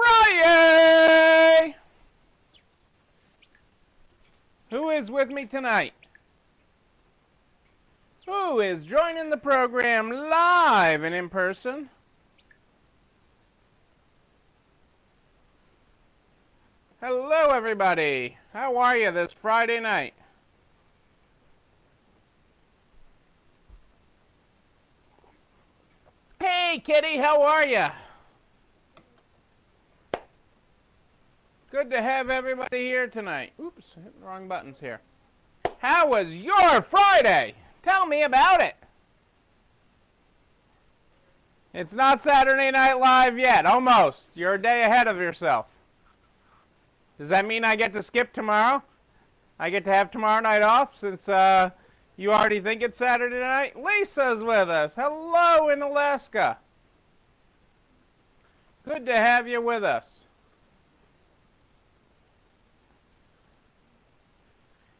Friday! Who is with me tonight? Who is joining the program live and in person? Hello, everybody. How are you this Friday night? Hey, Kitty, how are you? Good to have everybody here tonight. Oops, hitting the wrong buttons here. How was your Friday? Tell me about it. It's not Saturday Night Live yet. Almost. You're a day ahead of yourself. Does that mean I get to skip tomorrow? I get to have tomorrow night off since you already think it's Saturday night? Lisa's with us. Hello in Alaska. Good to have you with us.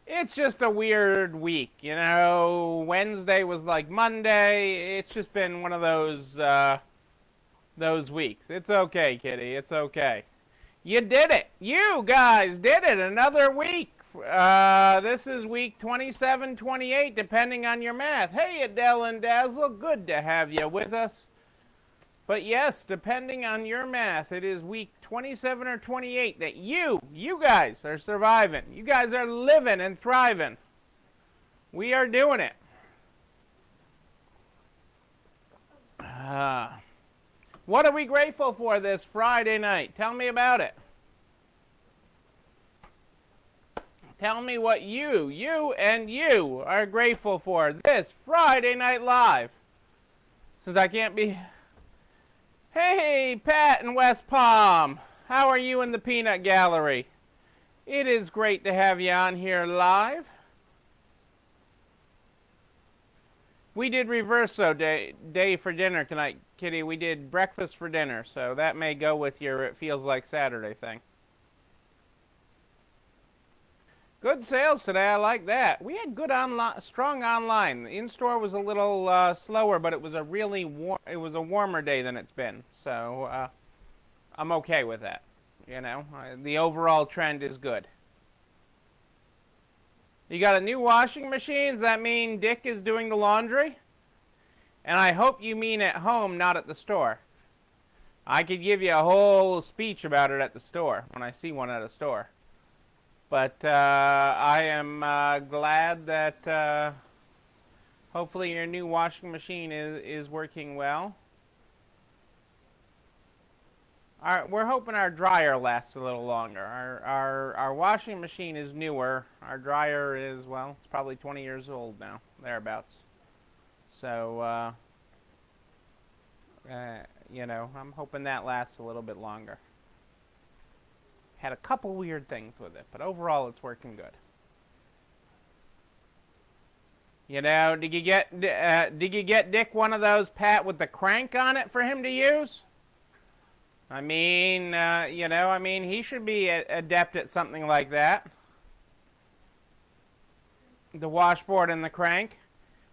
It's just a weird week, you know. Wednesday was like Monday. It's just been one of those weeks. It's okay, Kitty. It's okay. You did it. You guys did it. Another week. This is week 27, 28, depending on your math. Hey, Adele and Dazzle. Good to have you with us. But yes, depending on your math, it is week 27 or 28 that you guys are surviving. You guys are living and thriving. We are doing it. What are we grateful for this Friday night? Tell me about it. Tell me what you are grateful for this Friday Night Live. Since I can't be... Hey, Pat in West Palm. How are you in the Peanut Gallery? It is great to have you on here live. We did Reverso day for dinner tonight, Kitty. We did breakfast for dinner, so that may go with your It Feels Like Saturday thing. Good sales today. I like that. We had good strong online. The in-store was a little slower, but it was a really warmer day than it's been. So I'm okay with that. You know, the overall trend is good. You got a new washing machine? Does that mean Dick is doing the laundry? And I hope you mean at home, not at the store. I could give you a whole speech about it at the store when I see one at a store. But I am glad that hopefully your new washing machine is working well. We're hoping our dryer lasts a little longer. Our washing machine is newer. Our dryer is, well, it's probably 20 years old now, thereabouts. So, you know, I'm hoping that lasts a little bit longer. Had a couple weird things with it, but overall it's working good. You know, did you get Dick one of those, Pat, with the crank on it for him to use? I mean, you know, I mean, he should be adept at something like that. The washboard and the crank.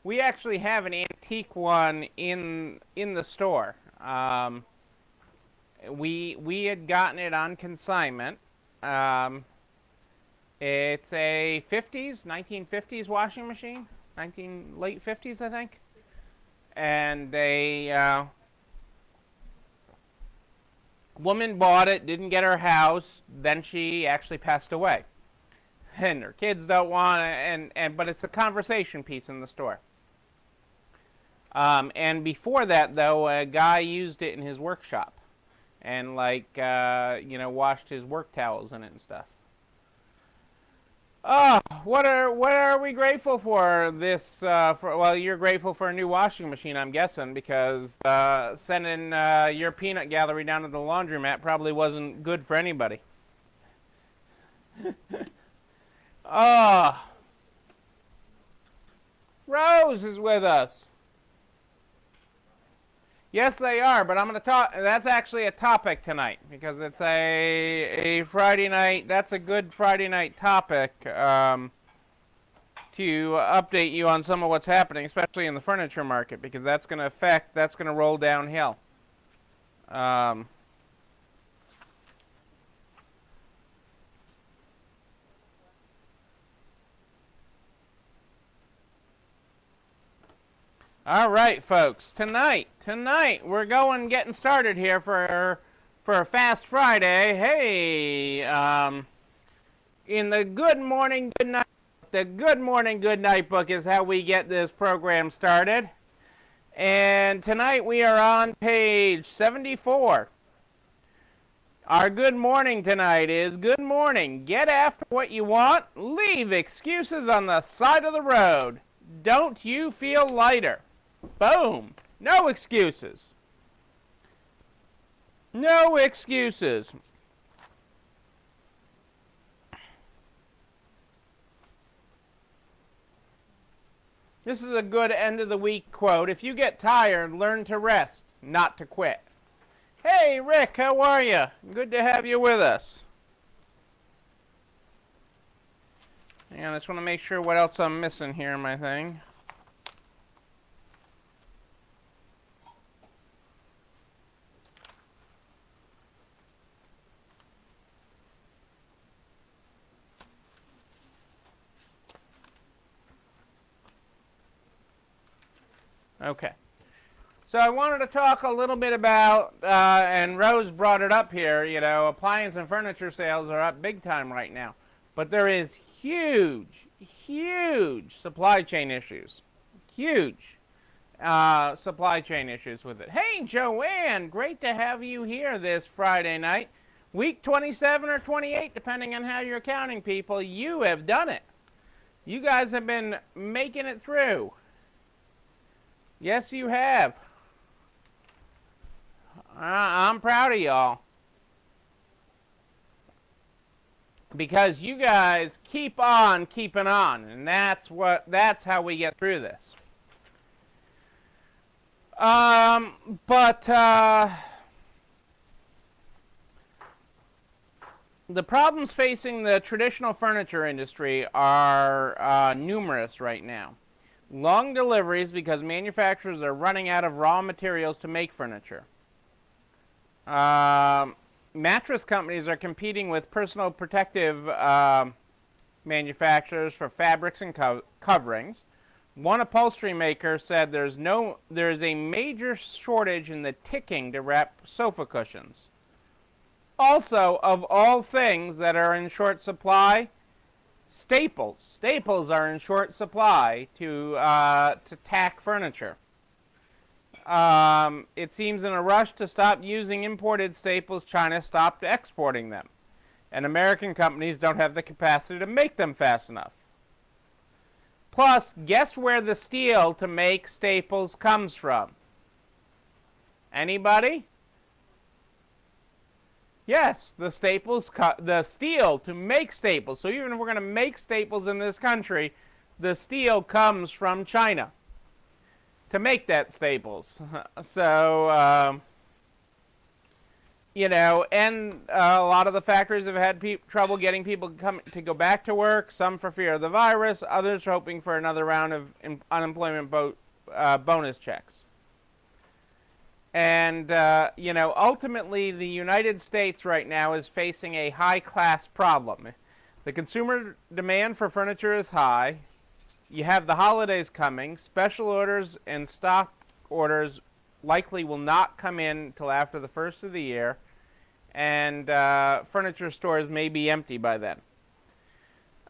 We actually have an antique one in the store. We had gotten it on consignment. It's a 1950s washing machine, late 50s, I think. And a woman bought it, didn't get her house, then she actually passed away. And her kids don't want it, but it's a conversation piece in the store. And before that, though, a guy used it in his workshop. And like, you know, washed his work towels in it and stuff. Oh, what are we grateful for this? Well, you're grateful for a new washing machine, I'm guessing, because sending your peanut gallery down to the laundromat probably wasn't good for anybody. Oh, Rose is with us. Yes, they are, but I'm going to talk. That's actually a topic tonight because it's a Friday night. That's a good Friday night topic to update you on some of what's happening, especially in the furniture market, because that's going to roll downhill. All right, folks. Tonight we're getting started here for a Fast Friday. Hey, in the Good Morning Good Night, the Good Morning Good Night book is how we get this program started. And tonight we are on page 74. Our good morning tonight is good morning. Get after what you want. Leave excuses on the side of the road. Don't you feel lighter? Boom. No excuses. No excuses. This is a good end of the week quote. If you get tired, learn to rest, not to quit. Hey, Rick, how are you? Good to have you with us. Hang on, I just want to make sure what else I'm missing here in my thing. Okay. So I wanted to talk a little bit about, and Rose brought it up here, you know, appliance and furniture sales are up big time right now. But there is huge supply chain issues. Huge supply chain issues with it. Hey, Joanne, great to have you here this Friday night. Week 27 or 28, depending on how you're counting, people. You have done it. You guys have been making it through. Yes, you have. I'm proud of y'all. Because you guys keep on keeping on, and that's how we get through this. The problems facing the traditional furniture industry are numerous right now. Long deliveries because manufacturers are running out of raw materials to make furniture. Mattress companies are competing with personal protective manufacturers for fabrics and coverings. One upholstery maker said there is a major shortage in the ticking to wrap sofa cushions. Also, of all things that are in short supply, staples. Staples are in short supply to tack furniture. It seems in a rush to stop using imported staples, China stopped exporting them. And American companies don't have the capacity to make them fast enough. Plus, guess where the steel to make staples comes from? Anybody? Yes, the steel to make staples. So even if we're going to make staples in this country, the steel comes from China to make that staples. So, you know, and a lot of the factories have had trouble getting people to go back to work, some for fear of the virus, others hoping for another round of unemployment bonus checks. And, you know, ultimately the United States right now is facing a high-class problem. The consumer demand for furniture is high. You have the holidays coming. Special orders and stock orders likely will not come in until after the first of the year. And furniture stores may be empty by then.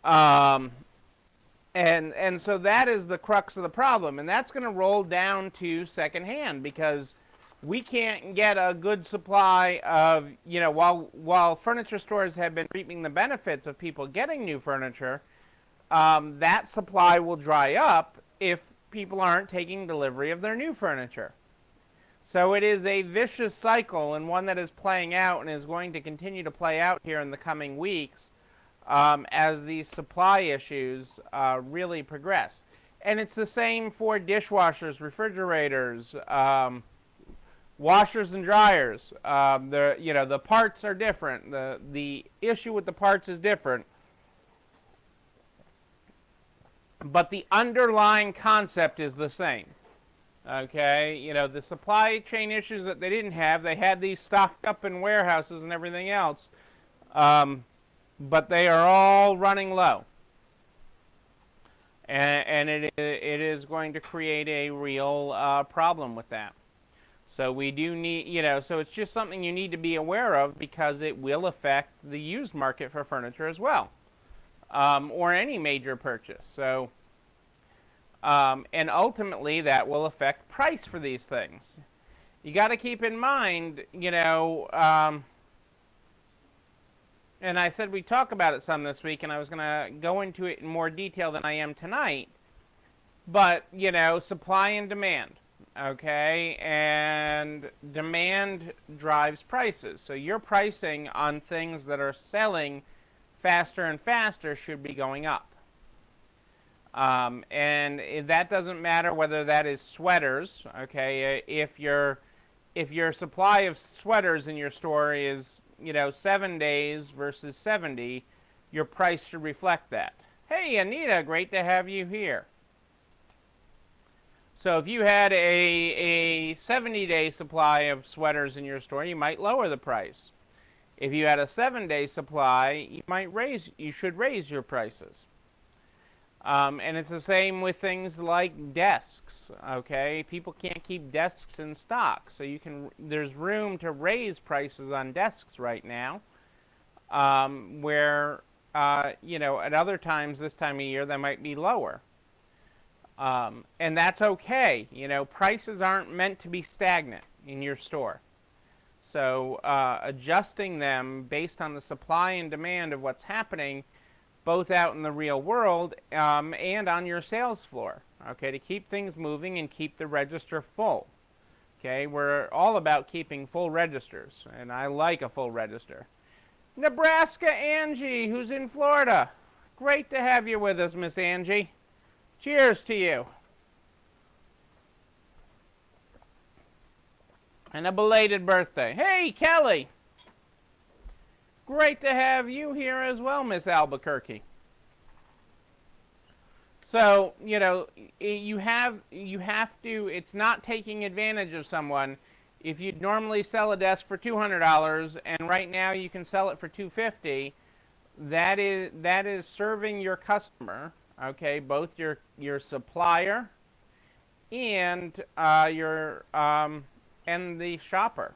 And so that is the crux of the problem. And that's going to roll down to secondhand because we can't get a good supply of, you know, while furniture stores have been reaping the benefits of people getting new furniture, that supply will dry up if people aren't taking delivery of their new furniture. So it is a vicious cycle and one that is playing out and is going to continue to play out here in the coming weeks as these supply issues really progress. And it's the same for dishwashers, refrigerators, washers and dryers. The parts are different. The issue with the parts is different. But the underlying concept is the same. Okay, you know, the supply chain issues that they didn't have, they had these stocked up in warehouses and everything else, but they are all running low. and it is going to create a real problem with that. So we do need, so it's just something you need to be aware of because it will affect the used market for furniture as well, or any major purchase. So, and ultimately that will affect price for these things. You got to keep in mind, and I said we'd talk about it some this week, and I was going to go into it in more detail than I am tonight. But, supply and demand, okay? And demand drives prices. So your pricing on things that are selling faster and faster should be going up. And that doesn't matter whether that is sweaters, okay? If your supply of sweaters in your store is 7 days versus 70, your price should reflect that. Hey, Anita, great to have you here. So if you had a 70-day supply of sweaters in your store, you might lower the price. If you had a 7-day supply, you should raise your prices. And it's the same with things like desks. Okay, people can't keep desks in stock, so there's room to raise prices on desks right now. Where at other times this time of year they might be lower. And that's okay. Prices aren't meant to be stagnant in your store. So adjusting them based on the supply and demand of what's happening both out in the real world and on your sales floor, okay, to keep things moving and keep the register full. Okay, we're all about keeping full registers, and I like a full register. Nebraska Angie, who's in Florida. Great to have you with us, Miss Angie. Cheers to you. And a belated birthday. Hey, Kelly. Great to have you here as well, Miss Albuquerque. So, you have to, it's not taking advantage of someone. If you'd normally sell a desk for $200 and right now you can sell it for $250, that is serving your customer, okay, both your supplier and and the shopper.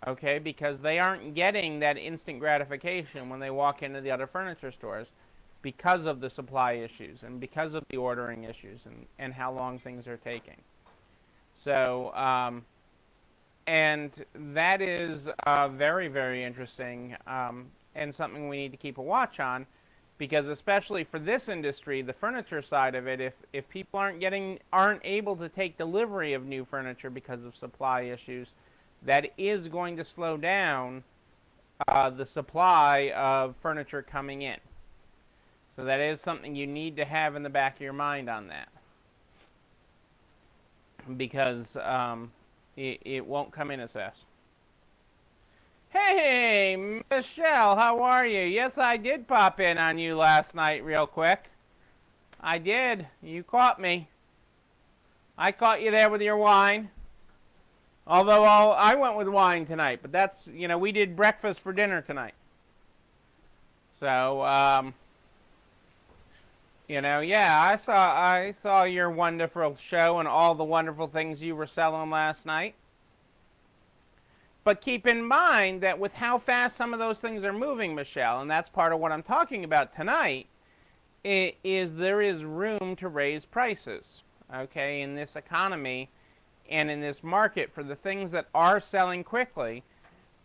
Okay, because they aren't getting that instant gratification when they walk into the other furniture stores because of the supply issues and because of the ordering issues and how long things are taking. So, and that is very, very interesting and something we need to keep a watch on because especially for this industry, the furniture side of it, if people aren't able to take delivery of new furniture because of supply issues, that is going to slow down the supply of furniture coming in. So that is something you need to have in the back of your mind on that. Because it won't come in as fast. Hey, Michelle, how are you? Yes, I did pop in on you last night real quick. I did. You caught me. I caught you there with your wine. Although I went with wine tonight, but that's, we did breakfast for dinner tonight. So, yeah, I saw your wonderful show and all the wonderful things you were selling last night. But keep in mind that with how fast some of those things are moving, Michelle, and that's part of what I'm talking about tonight, is there is room to raise prices, okay, in this economy. And in this market, for the things that are selling quickly,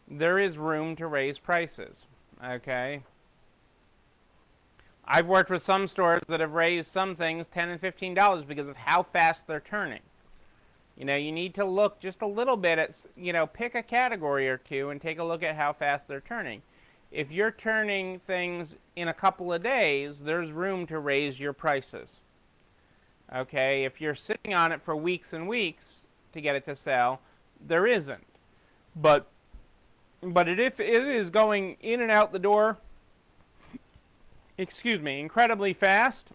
there is room to raise prices, okay? I've worked with some stores that have raised some things $10 and $15 because of how fast they're turning. You need to look just a little bit at, pick a category or two and take a look at how fast they're turning. If you're turning things in a couple of days, there's room to raise your prices, okay? If you're sitting on it for weeks and weeks to get it to sell, there isn't. But if it is going in and out the door, incredibly fast,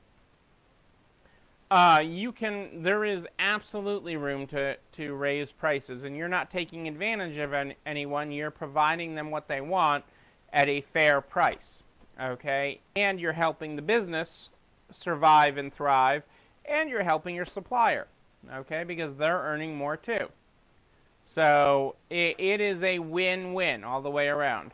there is absolutely room to raise prices, and you're not taking advantage of anyone. You're providing them what they want at a fair price, okay? And you're helping the business survive and thrive, and you're helping your supplier, okay, because they're earning more too. So it is a win-win all the way around.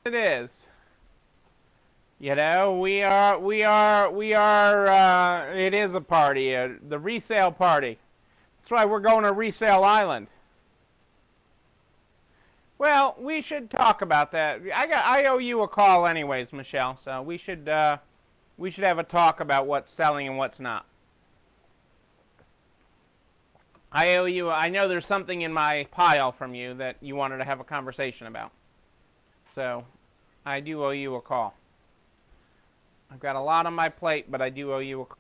It is. You know, it is a party, the resale party. That's why we're going to Resale Island. Well, we should talk about that. I owe you a call anyways, Michelle, so we should have a talk about what's selling and what's not. I owe you, I know there's something in my pile from you that you wanted to have a conversation about. So, I do owe you a call. I've got a lot on my plate, but I do owe you a call.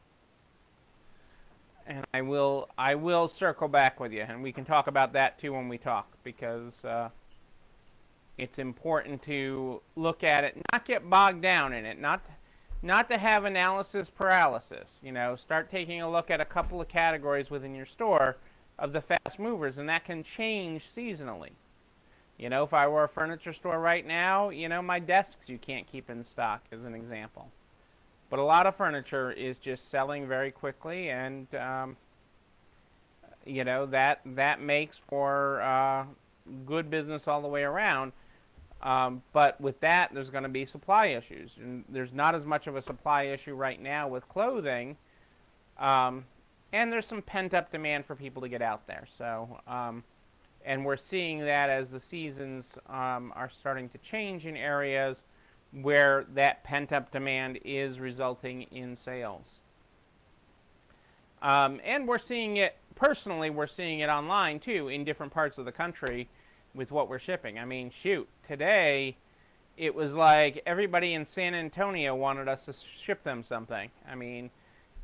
And I will circle back with you, and we can talk about that too when we talk, because it's important to look at it, not get bogged down in it, not to have analysis paralysis. You know, start taking a look at a couple of categories within your store of the fast movers, and that can change seasonally. You know, if I were a furniture store right now, you know, my desks you can't keep in stock, as an example. But a lot of furniture is just selling very quickly, and you know, that makes for good business all the way around. But with that, there's going to be supply issues, and there's not as much of a supply issue right now with clothing. And there's some pent-up demand for people to get out there. So, and we're seeing that as the seasons are starting to change in areas where that pent-up demand is resulting in sales. And we're seeing it, personally, we're seeing it online too in different parts of the country with what we're shipping. I mean, shoot, today it was like everybody in San Antonio wanted us to ship them something. I mean,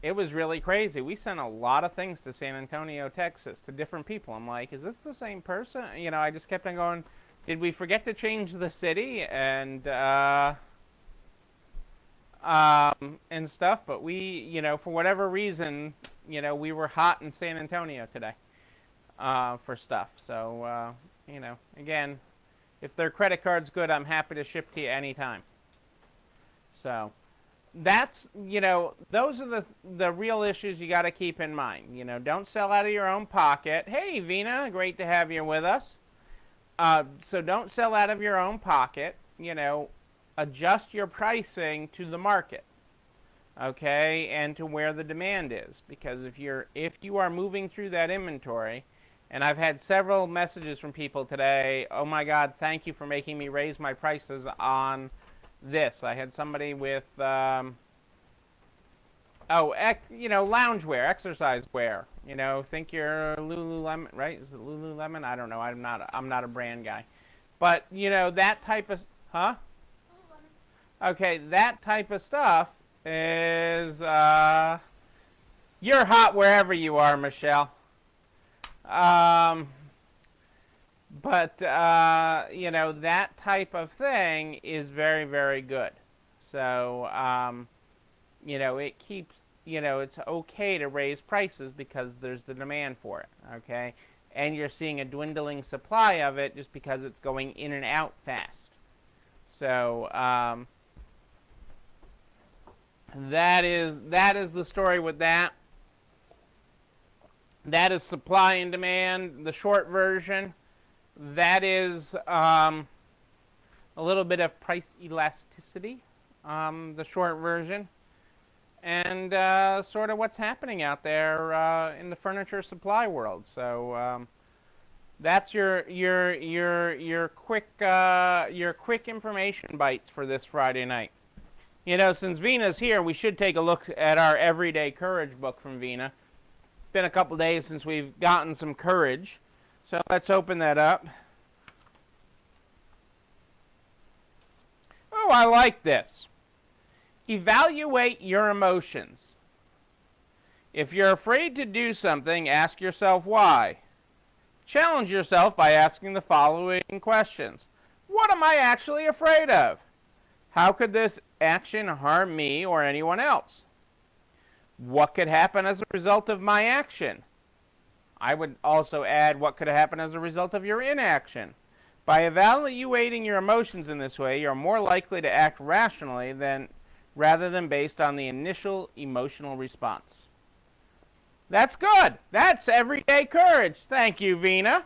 it was really crazy. We sent a lot of things to San Antonio, Texas, to different people. I'm like, is this the same person? You know, I just kept on going, did we forget to change the city and stuff? But we, you know, for whatever reason, you know, we were hot in San Antonio today for stuff. So, you know, again, if their credit card's good, I'm happy to ship to you anytime. So that's, you know, those are the real issues you got to keep in mind. You know, don't sell out of your own pocket. Hey, Vina, great to have you with us. So don't sell out of your own pocket. You know, adjust your pricing to the market, okay, and to where the demand is. Because if you are moving through that inventory, and I've had several messages from people today, oh my God, thank you for making me raise my prices on this. I had somebody with, you know, loungewear, exercise wear. You know, think you're Lululemon, right? Is it Lululemon? I don't know. I'm not a brand guy. But, you know, that type of, huh? Lululemon. Okay, that type of stuff is, you're hot wherever you are, Michelle. But, you know, that type of thing is very, very good. So, you know, it keeps, you know, it's okay to raise prices because there's the demand for it, okay? And you're seeing a dwindling supply of it just because it's going in and out fast. So, that is the story with that. That is supply and demand, the short version. That is a little bit of price elasticity, the short version, and sort of what's happening out there in the furniture supply world. So that's your quick information bites for this Friday night. You know, since Vina's here, we should take a look at our Everyday Courage book from Vina. It's been a couple days since we've gotten some courage. So let's open that up. Oh, I like this. Evaluate your emotions. If you're afraid to do something, ask yourself why. Challenge yourself by asking the following questions. What am I actually afraid of? How could this action harm me or anyone else? What could happen as a result of my action? I would also add what could happen as a result of your inaction. By evaluating your emotions in this way, you're more likely to act rationally rather than based on the initial emotional response. That's good. That's everyday courage. Thank you, Vina.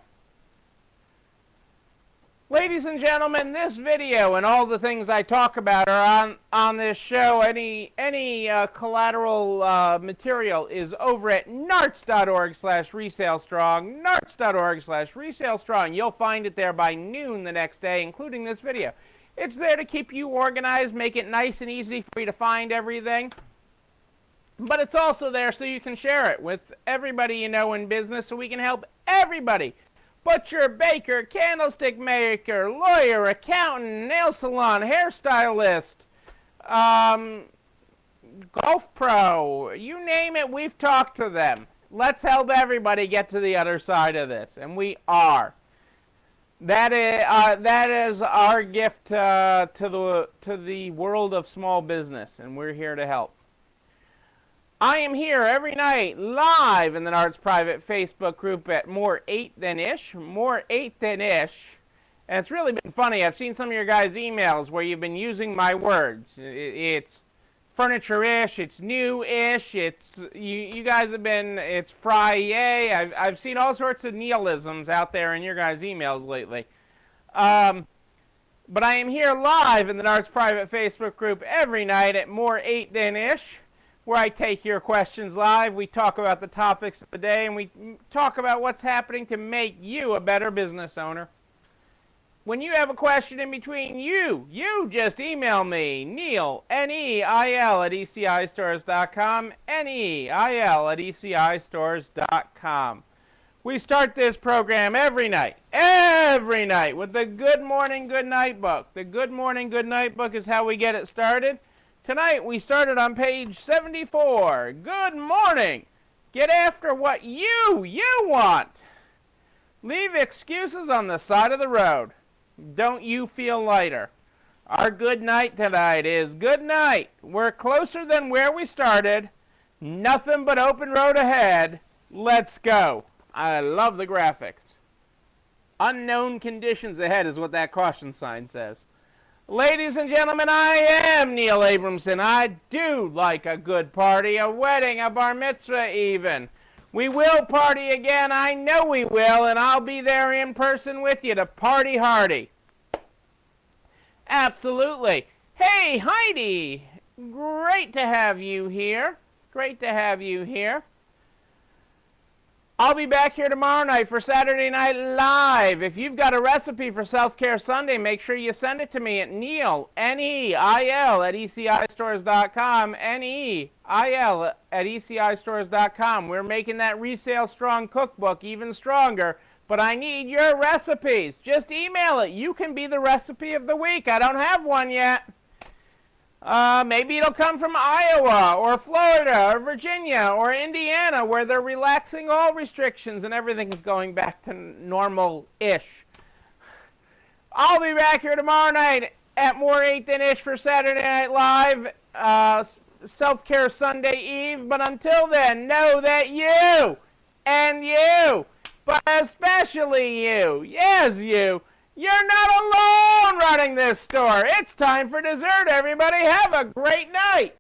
Ladies and gentlemen, this video and all the things I talk about are on this show. Any collateral material is over at narts.org/resalestrong, narts.org/resalestrong. You'll find it there by noon the next day, including this video. It's there to keep you organized, make it nice and easy for you to find everything. But it's also there so you can share it with everybody you know in business so we can help everybody. Butcher, baker, candlestick maker, lawyer, accountant, nail salon, hairstylist, golf pro, you name it, we've talked to them. Let's help everybody get to the other side of this, and we are. That is our gift to the world of small business, and we're here to help. I am here every night live in the Narts private Facebook group at More 8 Than Ish, More 8 Than Ish. And it's really been funny. I've seen some of your guys' emails where you've been using my words. It's furniture-ish, it's new-ish, it's, you guys have been, it's fry-yay. I've seen all sorts of neologisms out there in your guys' emails lately. But I am here live in the Narts private Facebook group every night at More 8 Than Ish, where I take your questions live. We talk about the topics of the day, and we talk about what's happening to make you a better business owner. When you have a question in between, you just email me, Neil, Neil, at ECIstores.com, Neil@ECIstores.com. We start this program every night, with the Good Morning, Good Night book. The Good Morning, Good Night book is how we get it started. Tonight we started on page 74. Good morning. Get after what you want. Leave excuses on the side of the road. Don't you feel lighter? Our good night tonight is good night. We're closer than where we started. Nothing but open road ahead. Let's go. I love the graphics. Unknown conditions ahead is what that caution sign says. Ladies and gentlemen, I am Neil Abramson. I do like a good party, a wedding, a bar mitzvah even. We will party again, I know we will, and I'll be there in person with you to party hardy. Absolutely. Hey, Heidi, great to have you here. Great to have you here. I'll be back here tomorrow night for Saturday Night Live. If you've got a recipe for Self-Care Sunday, make sure you send it to me at Neil, Neil, at ECIstores.com, Neil, at ECIstores.com. We're making that Resale Strong cookbook even stronger, but I need your recipes. Just email it. You can be the recipe of the week. I don't have one yet. Maybe it'll come from Iowa or Florida or Virginia or Indiana, where they're relaxing all restrictions and everything's going back to normal-ish. I'll be back here tomorrow night at More 8 Than Ish for Saturday Night Live, Self-Care Sunday Eve. But until then, know that you and you, but especially you, yes you, you're not alone running this store. It's time for dessert, everybody. Have a great night.